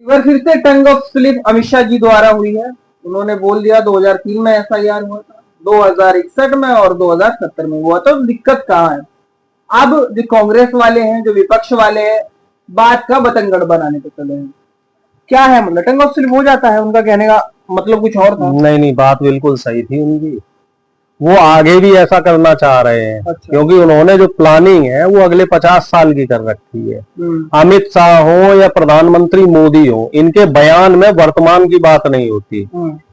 बार फिर से tongue of slip Amit Shah ji द्वारा हुई है। उन्होंने बोल दिया 2003 में एफआईआर हुआ था, 2061 में और 2070 में हुआ। तो दिक्कत कहाँ है? अब जो कांग्रेस वाले हैं, जो विपक्ष वाले हैं, बात का बतंगड़ बनाने पे चले हैं। क्या है मतलब टंग ऑफ स्लिप हो जाता है? उनका कहने का मतलब कुछ और था। नहीं नहीं, बात बिल्कुल सही थी उनकी। वो आगे भी ऐसा करना चाह रहे हैं। अच्छा। क्योंकि उन्होंने जो प्लानिंग है वो अगले 50 साल की कर रखी है। अमित शाह हो या प्रधानमंत्री मोदी हो, इनके बयान में वर्तमान की बात नहीं होती।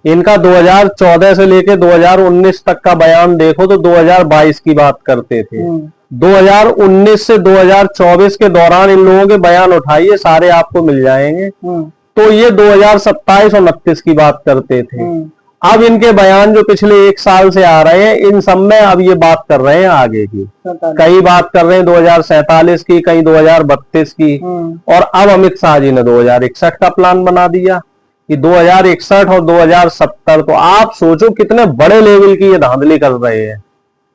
इनका 2014 से लेके 2019 तक का बयान देखो तो 2022 की बात करते थे। 2019 से 2024 के दौरान इन लोगों के बयान उठाइए, सारे आपको मिल जाएंगे। तो ये 2027 और 29 की बात करते थे। अब इनके बयान जो पिछले 1 साल से आ रहे हैं, इन सब में अब ये बात कर रहे हैं आगे की। कई बात कर रहे हैं 2047 की, कई 2032 की, और अब अमित शाह जी ने 2061 का प्लान बना दिया कि 2061 और 2070। तो आप सोचो कितने बड़े लेवल की ये धांधली कर रहे हैं।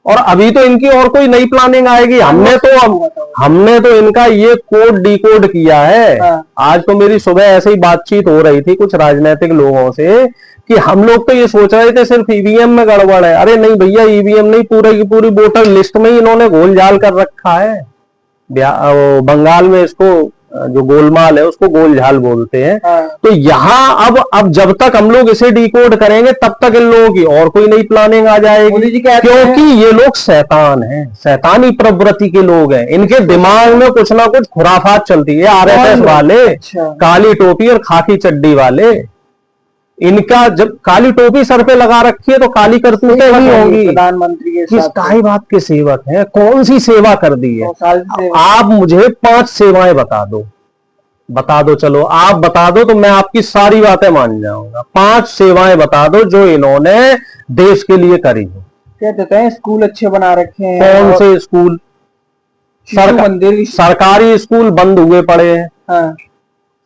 और अभी तो इनकी और कोई नई प्लानिंग आएगी। हमने तो इनका ये कोड डिकोड किया है। आज तो मेरी सुबह ऐसे ही बातचीत हो रही थी कुछ राजनीतिक लोगों से कि हम लोग तो ये सोच रहे थे सिर्फ ईवीएम में गड़बड़ है। अरे नहीं भैया, ईवीएम नहीं, पूरी की पूरी वोटर लिस्ट में ही इन्होंने घोल झाल कर रखा है। बंगाल में इसको जो गोलमाल है उसको गोल झाल बोलते हैं। तो यहाँ अब जब तक हम लोग इसे डिकोड करेंगे तब तक इन लोगों की और कोई नई प्लानिंग आ जाएगी। क्योंकि ये लोग शैतान हैं, शैतानी प्रवृत्ति के लोग हैं। इनके दिमाग में कुछ ना कुछ खुराफात चलती है। आरएसएस वाले, काली टोपी और खाकी चड्डी वाले, इनका जब काली टोपी सर पे लगा रखी है तो काली करतूतें ही होंगी। प्रधानमंत्री के किस काई बात के सेवक हैं? कौन सी सेवा कर दी है? आप मुझे 5 सेवाएं बता दो। चलो आप बता दो तो मैं आपकी सारी बातें मान जाऊंगा। 5 सेवाएं बता दो जो इन्होंने देश के लिए करी हो। क्या कहते हैं, स्कूल अच्छे बना रखे हैं। कौन से स्कूल? सरकारी स्कूल बंद हुए पड़े हैं। हाँ।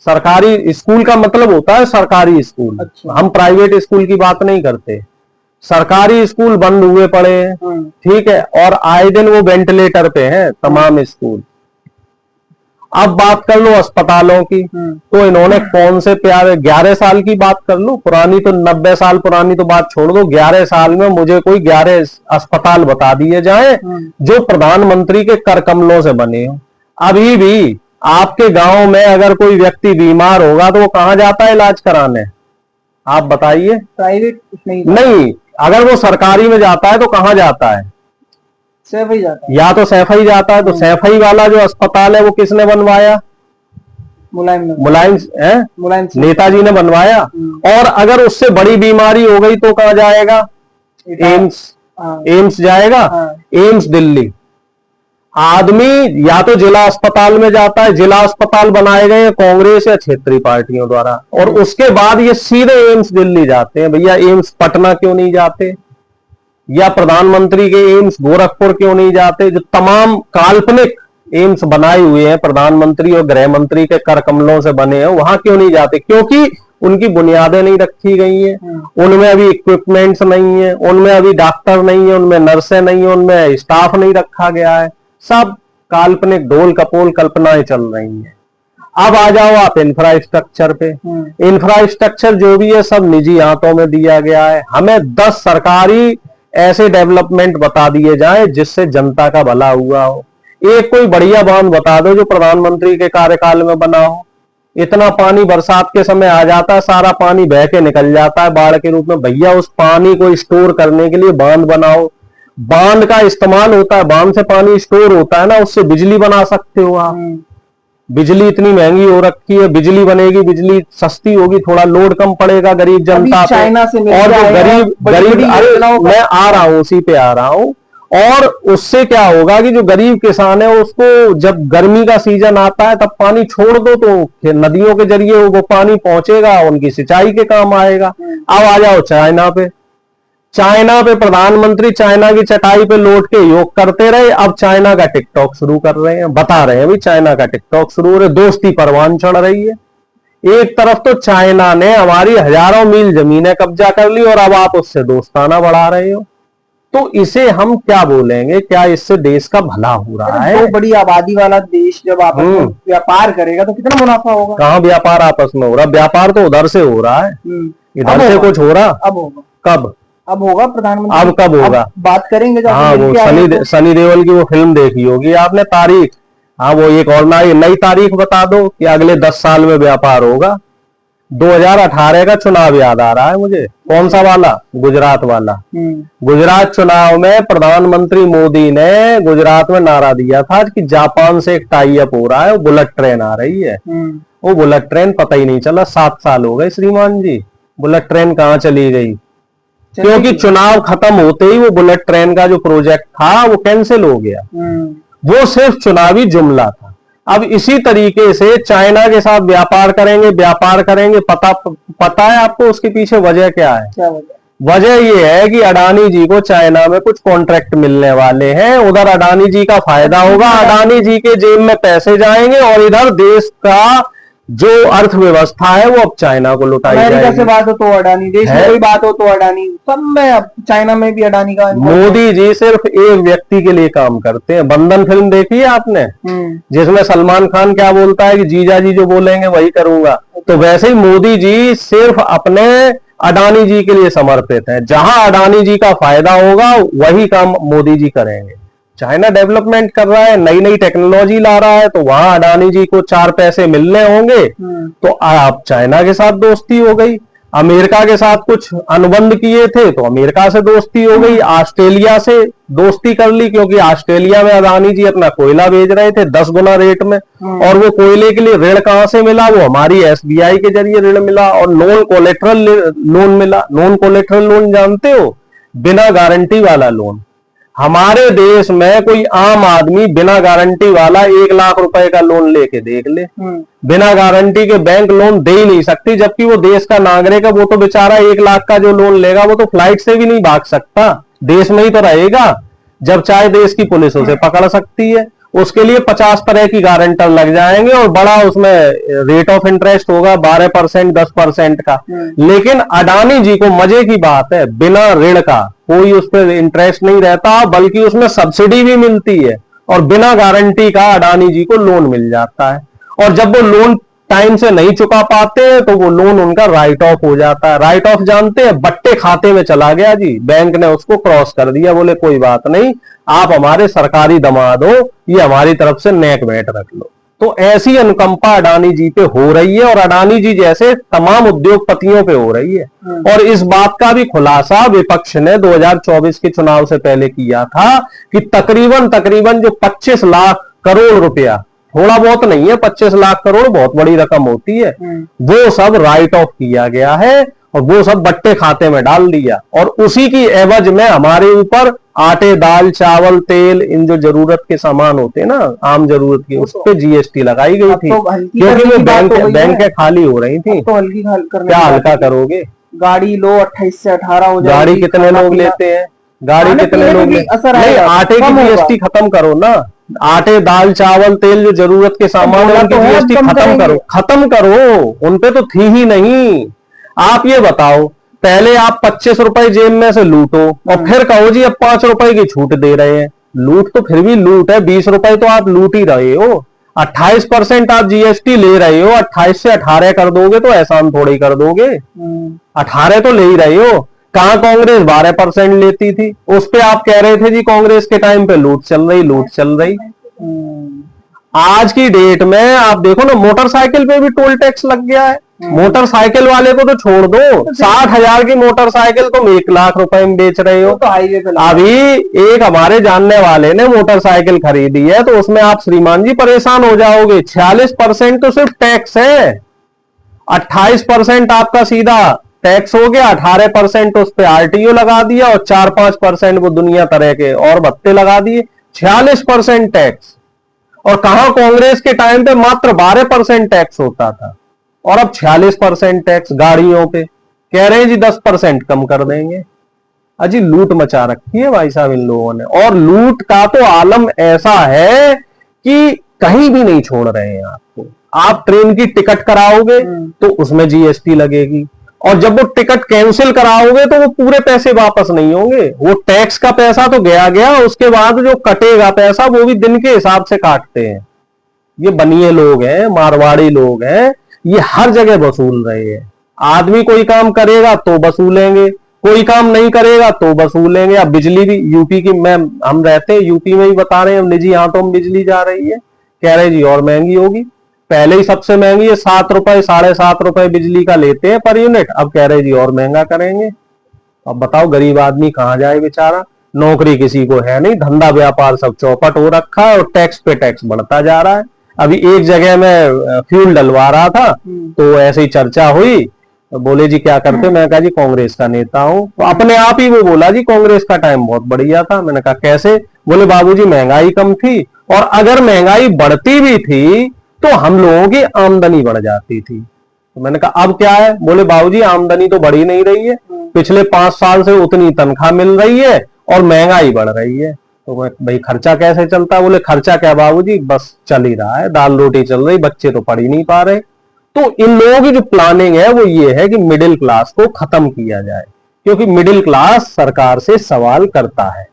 सरकारी स्कूल का मतलब होता है सरकारी स्कूल। अच्छा। हम प्राइवेट स्कूल की बात नहीं करते। सरकारी स्कूल बंद हुए पड़े हैं, ठीक है, और आए दिन वो वेंटिलेटर पे हैं तमाम स्कूल। अब बात कर लो अस्पतालों की, तो इन्होंने कौन से प्यारे 11 साल की बात कर लो, पुरानी तो 90 साल पुरानी तो बात छोड़ दो। 11 साल में मुझे कोई 11 अस्पताल बता दिए जाए जो प्रधानमंत्री के कर कमलों से बने हो। अभी भी आपके गांव में अगर कोई व्यक्ति बीमार होगा तो वो कहां जाता है इलाज कराने? आप बताइए। प्राइवेट नहीं, अगर वो सरकारी में जाता है तो कहां जाता है? सैफई जाता है। या तो सैफई जाता है। तो सैफई वाला जो अस्पताल है वो किसने बनवाया? मुलायम नेताजी ने बनवाया। और अगर उससे बड़ी बीमारी हो गई तो कहां जाएगा? एम्स जाएगा। एम्स दिल्ली। आदमी या तो जिला अस्पताल में जाता है, जिला अस्पताल बनाए गए हैं कांग्रेस या क्षेत्रीय पार्टियों द्वारा, और उसके बाद ये सीधे एम्स दिल्ली जाते हैं। भैया एम्स पटना क्यों नहीं जाते? या प्रधानमंत्री के एम्स गोरखपुर क्यों नहीं जाते? जो तमाम काल्पनिक एम्स बनाए हुए हैं प्रधानमंत्री और गृह मंत्री के कर कमलों से बने हैं, वहां क्यों नहीं जाते? क्योंकि उनकी बुनियादें नहीं रखी गई हैं, उनमें अभी इक्विपमेंट्स नहीं है, उनमें अभी डॉक्टर नहीं है, उनमें नर्सें नहीं है, उनमें स्टाफ नहीं रखा गया है। सब काल्पनिक ढोल कपोल कल्पनाएं चल रही हैं। अब आ जाओ आप इंफ्रास्ट्रक्चर पे। इंफ्रास्ट्रक्चर जो भी है सब निजी हाथों में दिया गया है। हमें 10 सरकारी ऐसे डेवलपमेंट बता दिए जाएं जिससे जनता का भला हुआ हो। एक कोई बढ़िया बांध बता दो जो प्रधानमंत्री के कार्यकाल में बना हो। इतना पानी बरसात के समय आ जाता है, सारा पानी बह के निकल जाता है बाढ़ के रूप में। भैया उस पानी को स्टोर करने के लिए बांध बनाओ। बांध का इस्तेमाल होता है, बांध से पानी स्टोर होता है ना, उससे बिजली बना सकते हो आप। बिजली इतनी महंगी हो रखी है, बिजली बनेगी, बिजली सस्ती होगी, थोड़ा लोड कम पड़ेगा गरीब जनता पे। चाइना से और जो गरीब मैं आ रहा हूं, उसी पे आ रहा हूं। और उससे क्या होगा कि जो गरीब किसान है उसको जब गर्मी का सीजन आता है तब पानी छोड़ दो तो फिर नदियों के जरिए वो पानी पहुंचेगा, उनकी सिंचाई के काम आएगा। अब आ जाओ चाइना पे। चाइना पे प्रधानमंत्री चाइना की चटाई पे लौट के योग करते रहे। अब चाइना का टिकटॉक शुरू कर रहे हैं, बता रहे हैं भाई चाइना का टिकटॉक शुरू हो रहा है। दोस्ती परवान चढ़ रही है। एक तरफ तो चाइना ने हमारी हजारों मील जमीनें कब्जा कर ली और अब आप उससे दोस्ताना बढ़ा रहे हो। तो इसे हम क्या बोलेंगे, क्या इससे देश का भला हो रहा है? तो बड़ी आबादी वाला देश जब आपस में व्यापार करेगा तो कितना मुनाफा होगा? कहाँ व्यापार आपस में हो रहा? व्यापार तो उधर से हो रहा है, इधर से कुछ हो रहा? अब होगा। कब? अब होगा प्रधानमंत्री। अब कब होगा? बात करेंगे। हाँ, वो सनी देओल की वो फिल्म देखी होगी आपने, तारीख। हाँ, वो एक और नई तारीख बता दो कि अगले 10 साल में व्यापार होगा। 2018 का चुनाव याद आ रहा है मुझे। कौन सा वाला? गुजरात वाला। गुजरात चुनाव में प्रधानमंत्री मोदी ने गुजरात में नारा दिया था कि जापान से एक टाई अप हो रहा है, बुलेट ट्रेन आ रही है। वो बुलेट ट्रेन पता ही नहीं चला, 7 साल हो गए श्रीमान जी। बुलेट ट्रेन कहाँ चली गई? क्योंकि चुनाव खत्म होते ही वो बुलेट ट्रेन का जो प्रोजेक्ट था वो कैंसिल हो गया। वो सिर्फ चुनावी जुमला था। अब इसी तरीके से चाइना के साथ व्यापार करेंगे। पता है आपको उसके पीछे वजह क्या है? क्या वजह ये है कि अडानी जी को चाइना में कुछ कॉन्ट्रैक्ट मिलने वाले हैं, उधर अडानी जी का फायदा होगा, अडानी जी के जेब में पैसे जाएंगे और इधर देश का जो अर्थव्यवस्था है वो अब चाइना को लुटाई जाएगी। अमेरिका से बात हो तो अडानी, देश में कोई बात हो तो अडानी, सब में अब चाइना में भी अडानी का। मोदी जी सिर्फ एक व्यक्ति के लिए काम करते हैं। बंधन फिल्म देखी है आपने, जिसमें सलमान खान क्या बोलता है कि जीजा जी जो बोलेंगे वही करूंगा। तो वैसे ही मोदी जी सिर्फ अपने अडानी जी के लिए समर्पित है। जहां अडानी जी का फायदा होगा वही काम मोदी जी करेंगे। चाइना डेवलपमेंट कर रहा है, नई नई टेक्नोलॉजी ला रहा है, तो वहां अडानी जी को 4 पैसे मिलने होंगे। तो अब चाइना के साथ दोस्ती हो गई। अमेरिका के साथ कुछ अनुबंध किए थे तो अमेरिका से दोस्ती हो गई। ऑस्ट्रेलिया से दोस्ती कर ली, क्योंकि ऑस्ट्रेलिया में अडानी जी अपना कोयला बेच रहे थे 10 गुना रेट में। और वो कोयले के लिए ऋण कहां से मिला? वो हमारी SBI के जरिए ऋण मिला और नॉन कोलेटरल लोन मिला। नॉन कोलेटरल लोन जानते हो? बिना गारंटी वाला लोन। हमारे देश में कोई आम आदमी बिना गारंटी वाला 1 लाख रुपए का लोन लेके देख ले, बिना गारंटी के बैंक लोन दे ही नहीं सकती। जबकि वो देश का नागरिक है, वो तो बेचारा 1 लाख का जो लोन लेगा वो तो फ्लाइट से भी नहीं भाग सकता, देश में ही तो रहेगा। जब चाहे देश की पुलिस उसे पकड़ सकती है। उसके लिए 50 तरह की गारंटर लग जाएंगे और बड़ा उसमें रेट ऑफ इंटरेस्ट होगा 12%, 10% का। लेकिन अडानी जी को मजे की बात है, बिना ऋण का कोई उस पर इंटरेस्ट नहीं रहता, बल्कि उसमें सब्सिडी भी मिलती है और बिना गारंटी का अडानी जी को लोन मिल जाता है। और जब वो लोन टाइम से नहीं चुका पाते तो वो लोन उनका राइट ऑफ हो जाता है। राइट ऑफ जानते हैं? बट्टे खाते में चला गया जी, बैंक ने उसको क्रॉस कर दिया, बोले कोई बात नहीं, आप हमारे सरकारी दामाद हो, ये हमारी तरफ से नेक वेट रख लो। तो ऐसी अनुकंपा अडानी जी पे हो रही है और अडानी जी जैसे तमाम उद्योगपतियों पे हो रही है। और इस बात का भी खुलासा विपक्ष ने 2024 के चुनाव से पहले किया था कि तकरीबन जो 25 लाख करोड़ रुपया, थोड़ा बहुत नहीं है, 25 लाख करोड़ बहुत बड़ी रकम होती है, वो सब राइट ऑफ किया गया है और वो सब बट्टे खाते में डाल दिया। और उसी की एवज में हमारे ऊपर आटे, दाल, चावल, तेल, इन जो जरूरत के सामान होते हैं ना, आम जरूरत की, उस पर GST लगाई गई थी, क्योंकि वो बैंकें खाली हो रही थी। तो हल्की क्या हल्का करोगे? गाड़ी लो 28 से 18 हो जाए। गाड़ी कितने लोग लेते हैं? गाड़ी कितने लोग लेते हैं? आटे की GST खत्म करो ना। आटे, दाल, चावल, तेल जो जरूरत के सामान है उनकी GST खत्म करो। उनपे तो थी ही नहीं। आप ये बताओ, पहले आप 25 रुपए जेब में से लूटो और फिर कहो जी अब 5 रुपए की छूट दे रहे हैं। लूट तो फिर भी लूट है, 20 रुपए तो आप लूट ही रहे हो। 28% आप GST ले रहे हो, 28 से 18 कर दोगे तो एहसान थोड़ी कर दोगे। 18 तो ले ही रहे हो। कहां कांग्रेस 12% लेती थी, उस पे आप कह रहे थे जी कांग्रेस के टाइम पे लूट चल रही। आज की डेट में आप देखो ना, मोटरसाइकिल पे भी टोल टैक्स लग गया है। मोटरसाइकिल वाले को तो छोड़ दो, 60,000 की मोटरसाइकिल तुम 1 लाख रुपए में बेच रहे हो। तो हाईवे पे अभी एक हमारे जानने वाले ने मोटरसाइकिल खरीदी है, तो उसमें आप श्रीमान जी परेशान हो जाओगे। 46% तो सिर्फ टैक्स है, 28% आपका सीधा टैक्स हो गया, 18% उस पर RTO लगा दिया और 4-5% वो दुनिया तरह के और भत्ते लगा दिए। 46% टैक्स। और कहां कांग्रेस के टाइम पे मात्र 12% टैक्स होता था और अब 46% टैक्स गाड़ियों पे। कह रहे हैं जी 10% कम कर देंगे। अजी लूट मचा रखी है भाई साहब इन लोगों ने। और लूट का तो आलम ऐसा है कि कहीं भी नहीं छोड़ रहे हैं आपको। आप ट्रेन की टिकट कराओगे तो उसमें GST लगेगी, और जब वो टिकट कैंसिल कराओगे तो वो पूरे पैसे वापस नहीं होंगे। वो टैक्स का पैसा तो गया गया, उसके बाद जो कटेगा पैसा वो भी दिन के हिसाब से काटते हैं। ये बनिए लोग हैं, मारवाड़ी लोग हैं, ये हर जगह वसूल रहे हैं। आदमी कोई काम करेगा तो वसूलेंगे, कोई काम नहीं करेगा तो वसूलेंगे। अब बिजली भी यूपी की, हम रहते हैं यूपी में ही, बता रहे हैं निजी हाथों में बिजली जा रही है, कह रहे जी और महंगी होगी। पहले ही सबसे महंगी है, 7 रुपए 7.5 रुपए बिजली का लेते हैं पर यूनिट, अब कह रहे जी और महंगा करेंगे। अब बताओ गरीब आदमी कहां जाए बेचारा, नौकरी किसी को है नहीं, धंधा व्यापार सब चौपट हो रखा है और टैक्स पे टैक्स बढ़ता जा रहा है। अभी एक जगह में फ्यूल डलवा रहा था तो ऐसे ही चर्चा हुई, बोले जी क्या करते, मैं कहा जी कांग्रेस का नेता हूं। तो अपने आप ही वो बोला जी कांग्रेस का टाइम बहुत बढ़िया था। मैंने कहा कैसे, बोले बाबूजी महंगाई कम थी और अगर महंगाई बढ़ती भी थी तो हम लोगों की आमदनी बढ़ जाती थी। तो मैंने कहा अब क्या है, बोले बाबूजी आमदनी तो बढ़ी नहीं रही है, पिछले 5 साल से उतनी तनख्वाह मिल रही है और महंगाई बढ़ रही है। तो भाई खर्चा कैसे चलता है, बोले खर्चा क्या बाबूजी बस चल ही रहा है, दाल रोटी चल रही, बच्चे तो पढ़ ही नहीं पा रहे। तो इन लोगों की जो प्लानिंग है वो ये है कि मिडिल क्लास को खत्म किया जाए, क्योंकि मिडिल क्लास सरकार से सवाल करता है।